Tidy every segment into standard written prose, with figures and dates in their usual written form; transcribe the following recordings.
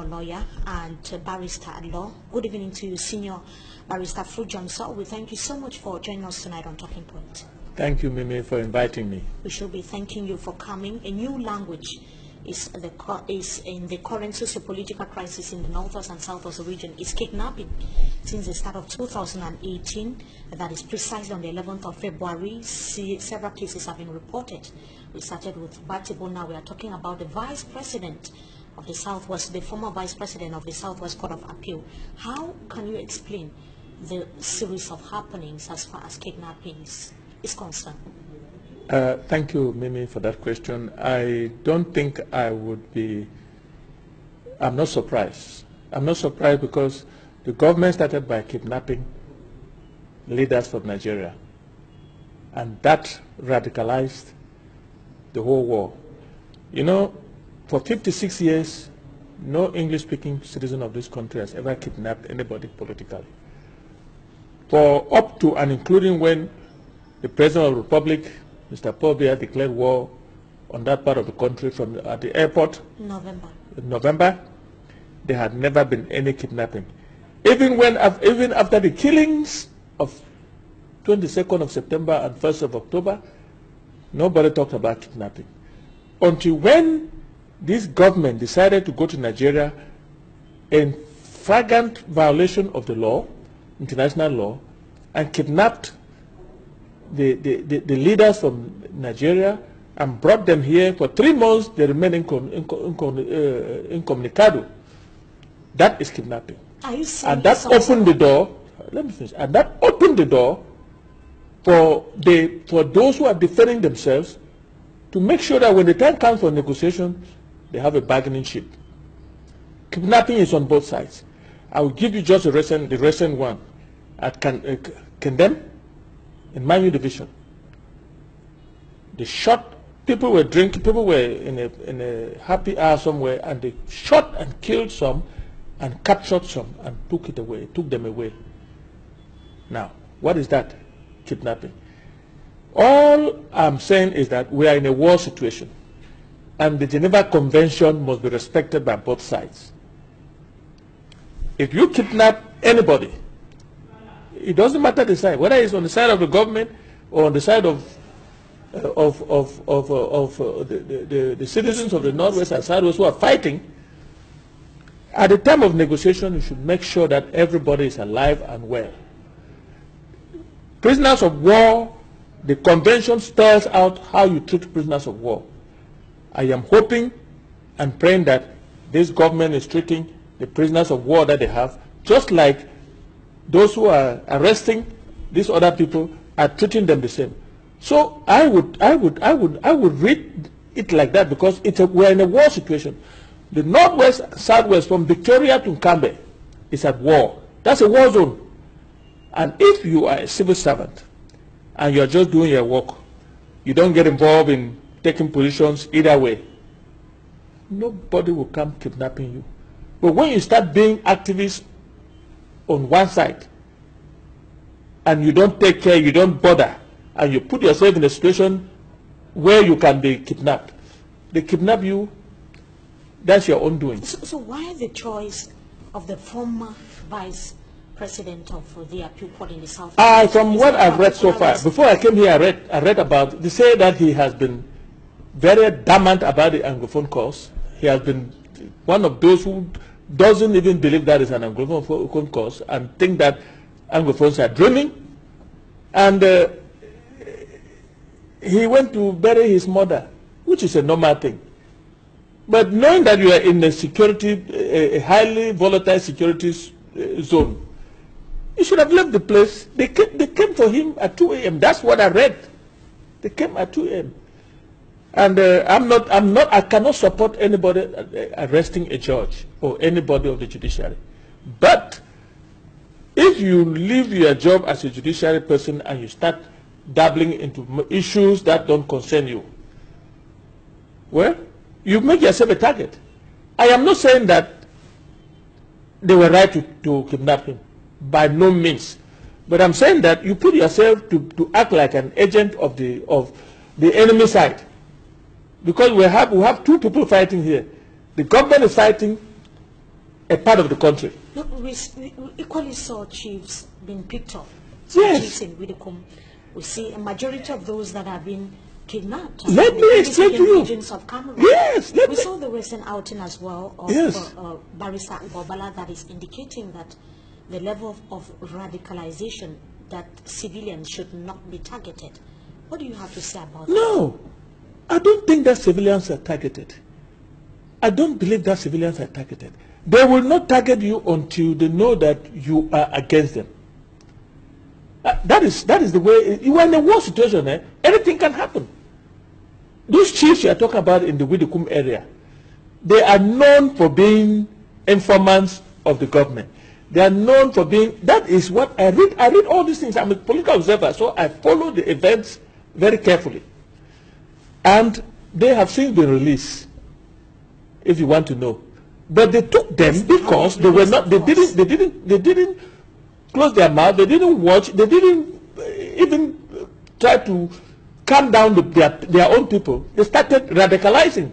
lawyer and barrister at law. Good evening to you, Senior Barrister Fru John Nsoh. We thank you so much for joining us tonight on Talking Point. Thank you, Mimi, for inviting me. We should be thanking you for coming. A new language is in the current socio-political crisis in the northwest and southwest region is kidnapping. Since the start of 2018, that is precisely on the 11th of February, several cases have been reported. We started with Batibo. Now we are talking about the Vice President of the Southwest, the former Vice President of the Southwest Court of Appeal. How can you explain the series of happenings as far as kidnappings is concerned? Thank you, Mimi, for that question. I don't think I'm not surprised. I'm not surprised because the government started by kidnapping leaders from Nigeria, and that radicalized the whole war. You know, for 56 years, no English-speaking citizen of this country has ever kidnapped anybody politically. For up to and including when the President of the Republic, Mr. Paul Biya, declared war on that part of the country at the airport. November, there had never been any kidnapping. Even after the killings of 22nd of September and 1st of October, nobody talked about kidnapping. Until when this government decided to go to Nigeria in flagrant violation of the law, international law, and kidnapped the leaders from Nigeria and brought them here for 3 months. They remain incommunicado. That is kidnapping. And that opened the door. Let me finish. And that opened the door for those who are defending themselves to make sure that when the time comes for negotiation, they have a bargaining chip. Kidnapping is on both sides. I will give you just the recent one at Condemn in Manu Division. They shot, people were drinking, people were in a happy hour somewhere, and they shot and killed some and captured some and took them away. Now, what is that? Kidnapping. All I'm saying is that we are in a war situation, and the Geneva Convention must be respected by both sides. If you kidnap anybody, it doesn't matter the side, whether it's on the side of the government or on the side of the citizens of the Northwest and Southwest who are fighting. At the time of negotiation, you should make sure that everybody is alive and well. Prisoners of war, the convention spells out how you treat prisoners of war. I am hoping and praying that this government is treating the prisoners of war that they have just like those who are arresting these other people are treating them the same. So I would read it like that, because we're in a war situation. The Northwest, Southwest, from Victoria to Nkambe is at war. That's a war zone. And if you are a civil servant and you're just doing your work, you don't get involved in taking positions either way, nobody will come kidnapping you. But when you start being activists on one side and you don't take care, you don't bother, and you put yourself in a situation where you can be kidnapped, they kidnap you, that's your own doing. So why the choice of the former Vice President of the Appeal Court in the South? From what I've read so far, before I came here, I read about, they say that he has been very adamant about the Anglophone cause. He has been one of those who doesn't even believe that is an Anglophone cause and think that Anglophones are dreaming. And he went to bury his mother, which is a normal thing. But knowing that you are in a highly volatile security zone, he should have left the place. They came for him at 2 a.m. That's what I read. They came at 2 a.m. And I cannot support anybody arresting a judge or anybody of the judiciary. But if you leave your job as a judiciary person and you start dabbling into issues that don't concern you, well, you make yourself a target. I am not saying that they were right to kidnap him, by no means. But I'm saying that you put yourself to act like an agent of the enemy side. Because we have two people fighting here. The government is fighting a part of the country. Look, we equally saw chiefs being picked up. Yes. Chiefs in Widekum. We see a majority of those that have been kidnapped. Let me explain to you. Regions of Cameroon. Yes. We saw the recent outing as well of Barrister Bobala that is indicating that the level of radicalization, that civilians should not be targeted. What do you have to say about that? No, I don't think that civilians are targeted. I don't believe that civilians are targeted. They will not target you until they know that you are against them. That is the way. You are in a war situation. Anything can happen. Those chiefs you are talking about in the Widekum area, they are known for being informants of the government. They are known for being, that is what I read. I read all these things. I'm a political observer, so I follow the events very carefully. And they have since been released, if you want to know. But they took them because they were not, they didn't close their mouth, they didn't watch, they didn't even try to calm down their own people. They started radicalizing.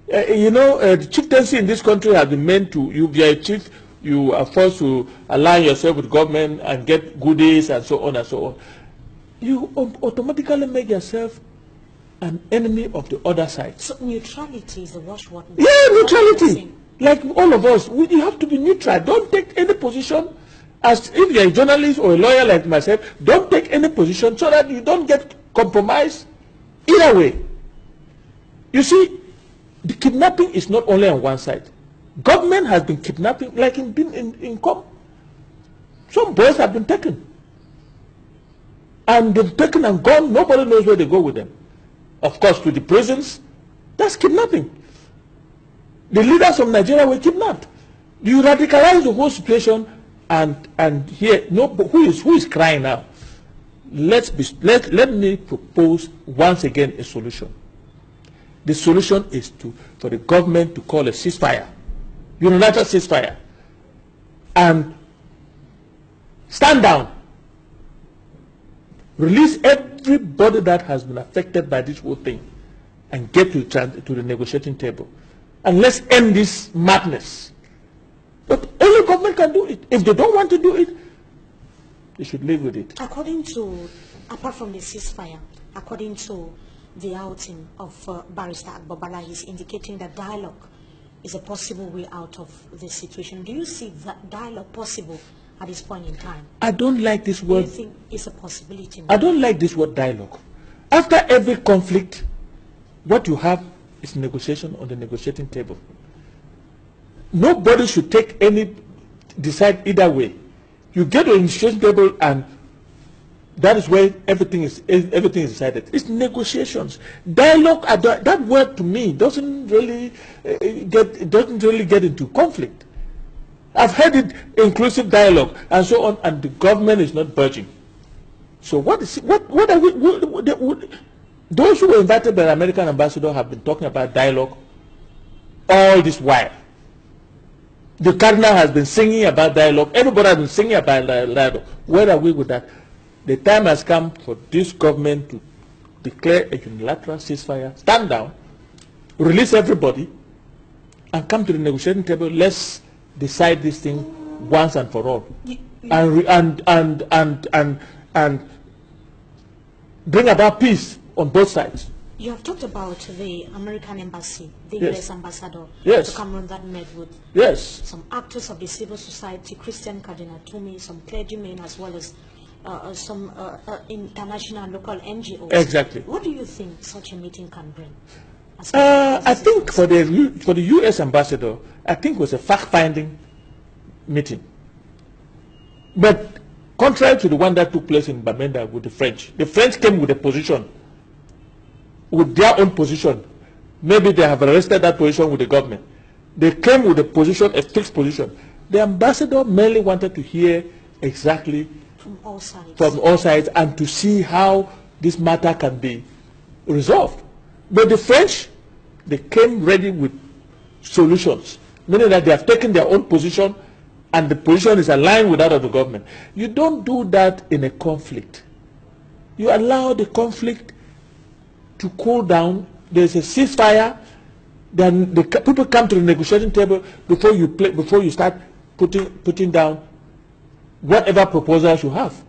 The chieftaincy in this country has been meant to, you be a chief, you are forced to align yourself with government and get goodies and so on and so on. You automatically make yourself an enemy of the other side. So neutrality is the watchword. Yeah, neutrality. Like all of us, you have to be neutral. Don't take any position. As if you're a journalist or a lawyer like myself, don't take any position so that you don't get compromised either way. You see, the kidnapping is not only on one side. Government has been kidnapping, like in Com. Some boys have been taken. And they've taken and gone, nobody knows where they go with them. Of course, to the prisons, that's kidnapping. The leaders of Nigeria were kidnapped. You radicalize the whole situation, and here, who is crying now? Let me propose once again a solution. The solution is for the government to call a ceasefire, unilateral ceasefire, and stand down. Release everybody that has been affected by this whole thing and get to the negotiating table. And let's end this madness. But only government can do it. If they don't want to do it, they should live with it. Apart from the ceasefire, according to the outing of Barrister Bobala, he's indicating that dialogue is a possible way out of this situation. Do you see that dialogue possible at this point in time? I don't like this word. Do you think it's a possibility? I don't like this word dialogue. After every conflict, what you have is negotiation on the negotiating table. Nobody should decide either way. You get to the negotiating table, and that is where everything is decided. It's negotiations. Dialogue, that word to me doesn't really get into conflict. I've heard it, inclusive dialogue and so on, and the government is not budging. So what are we? Those who were invited by the American ambassador have been talking about dialogue all this while. The cardinal has been singing about dialogue. Everybody has been singing about dialogue. Where are we with that? The time has come for this government to declare a unilateral ceasefire, stand down, release everybody, and come to the negotiating table. Let's decide this thing once and for all, and bring about peace on both sides. You have talked about the American embassy, the Yes. U.S. ambassador Yes. to Cameroon that met with Yes. some actors of the civil society, Christian Cardinal Toomey, some clergymen, as well as some international and local NGOs. Exactly. What do you think such a meeting can bring? I think for the U.S. ambassador, I think it was a fact-finding meeting. But contrary to the one that took place in Bamenda with the French came with a position, with their own position. Maybe they have arrested that position with the government. They came with a position, a fixed position. The ambassador merely wanted to hear exactly from all sides, and to see how this matter can be resolved. But the French, they came ready with solutions, meaning that they have taken their own position and the position is aligned with that of the government. You don't do that in a conflict. You allow the conflict to cool down. There's a ceasefire. then the people come to the negotiating table before you start putting down whatever proposals you have.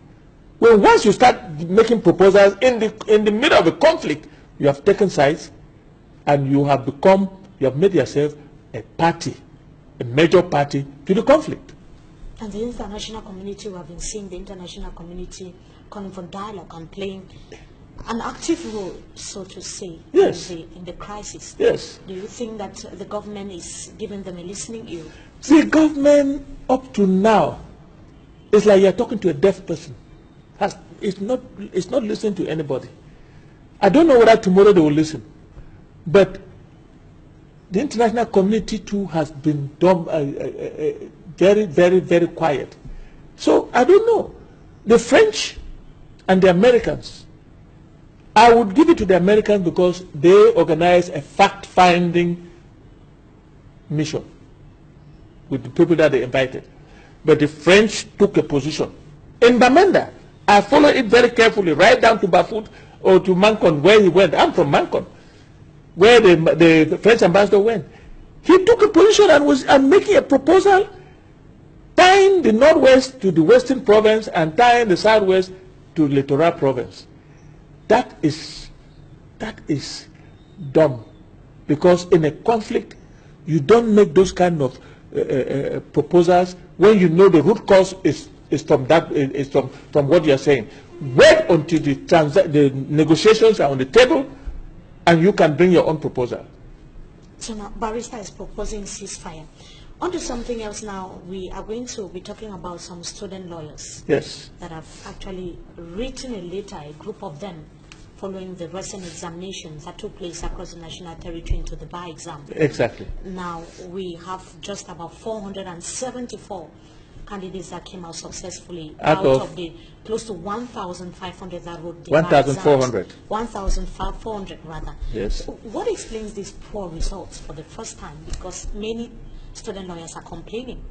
Well, once you start making proposals in the middle of a conflict, you have taken sides, and you have made yourself a party, a major party to the conflict. And the international community, we have been seeing the international community calling for dialogue and playing an active role, so to say, yes, in the crisis. Yes. Do you think that the government is giving them a listening ear? The government, up to now, it's like you're talking to a deaf person. It's not listening to anybody. I don't know whether tomorrow they will listen, but the international community too has been dumb, very, very, very quiet. So I don't know. The French and the Americans, I would give it to the Americans because they organized a fact-finding mission with the people that they invited. But the French took a position. In Bamenda, I followed it very carefully, right down to Bafut or to Mancon, where he went. I'm from Mancon, where the French ambassador went. He took a position and was making a proposal tying the Northwest to the Western province and tying the Southwest to Littoral province. That is dumb, because in a conflict, you don't make those kind of proposals when you know the root cause is from what you're saying. Wait until the negotiations are on the table, and you can bring your own proposal. So now, Barrister is proposing ceasefire. On to something else now. We are going to be talking about some student lawyers. Yes. That have actually written a letter, a group of them, following the recent examinations that took place across the national territory into the bar exam. Exactly. Now, we have just about 474 candidates that came out successfully out of the close to 1,500 that wrote the 1,400. 1,400 rather. Yes. So what explains these poor results for the first time? Because many student lawyers are complaining.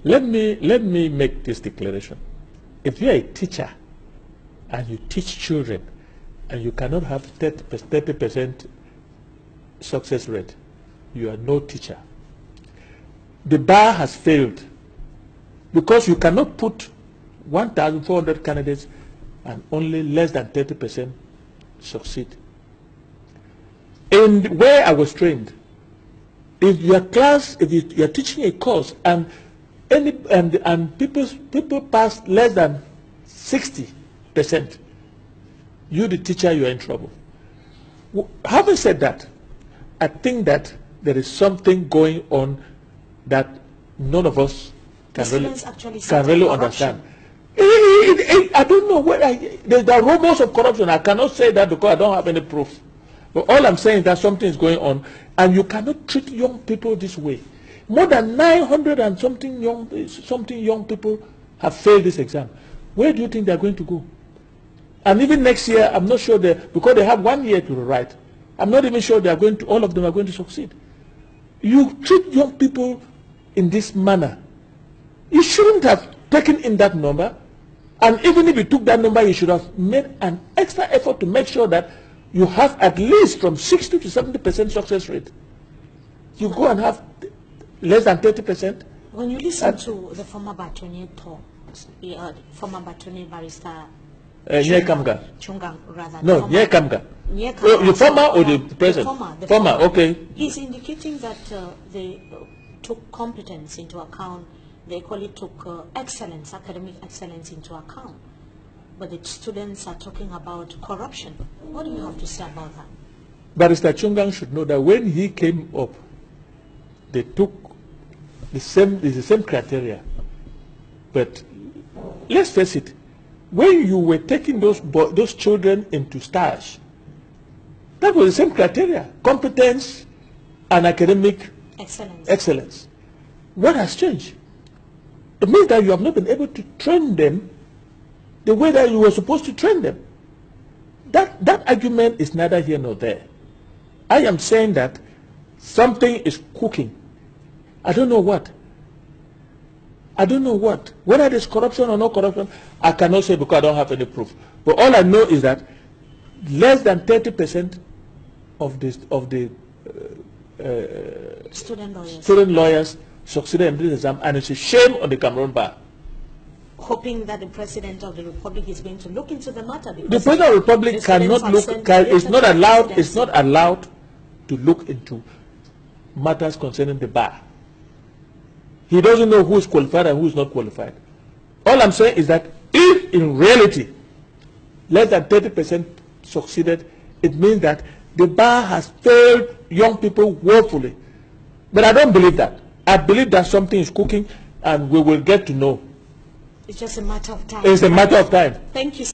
Let me make this declaration. If you're a teacher and you teach children and you cannot have 30% success rate, you are no teacher. The bar has failed because you cannot put 1,400 candidates and only less than 30% succeed. And where I was trained, if your class, if you're teaching a course and people pass less than 60%, you the teacher, you are in trouble. Having said that, I think that there is something going on that none of us can really understand. I don't know whether there are rumors of corruption. I cannot say that because I don't have any proof. But all I'm saying is that something is going on, and you cannot treat young people this way. More than 900 and something young people have failed this exam. Where do you think they're going to go? And even next year, I'm not sure because they have 1 year to write. I'm not even sure all of them are going to succeed. You treat young people in this manner. You shouldn't have taken in that number. And even if you took that number, you should have made an extra effort to make sure that you have at least from 60 to 70% success rate. You go and have less than 30%. When you listen to the former bâtonnier talk, former bâtonnier barrister Chungang, rather. No, Kamga. The former or the present? The former, okay. He's indicating that they took competence into account. They equally took excellence, academic excellence into account. But the students are talking about corruption. What do you have to say about that? Barrister Chungang should know that when he came up, they took the same criteria. But let's face it, when you were taking those children into stage, that was the same criteria: competence and academic excellence. What has changed? It means that you have not been able to train them the way that you were supposed to train them. That argument is neither here nor there. I am saying that something is cooking. I don't know what. Whether there's corruption or no corruption, I cannot say because I don't have any proof. But all I know is that less than 30% of the student lawyers succeeded in this exam, and it's a shame on the Cameroon bar. Hoping that the President of the Republic is going to look into the matter. The President of the Republic cannot look, is not allowed to look into matters concerning the bar. He doesn't know who is qualified and who is not qualified. All I'm saying is that if in reality less than 30% succeeded, it means that the bar has failed young people woefully. But I don't believe that. I believe that something is cooking and we will get to know. It's just a matter of time. It's a matter of time. Thank you.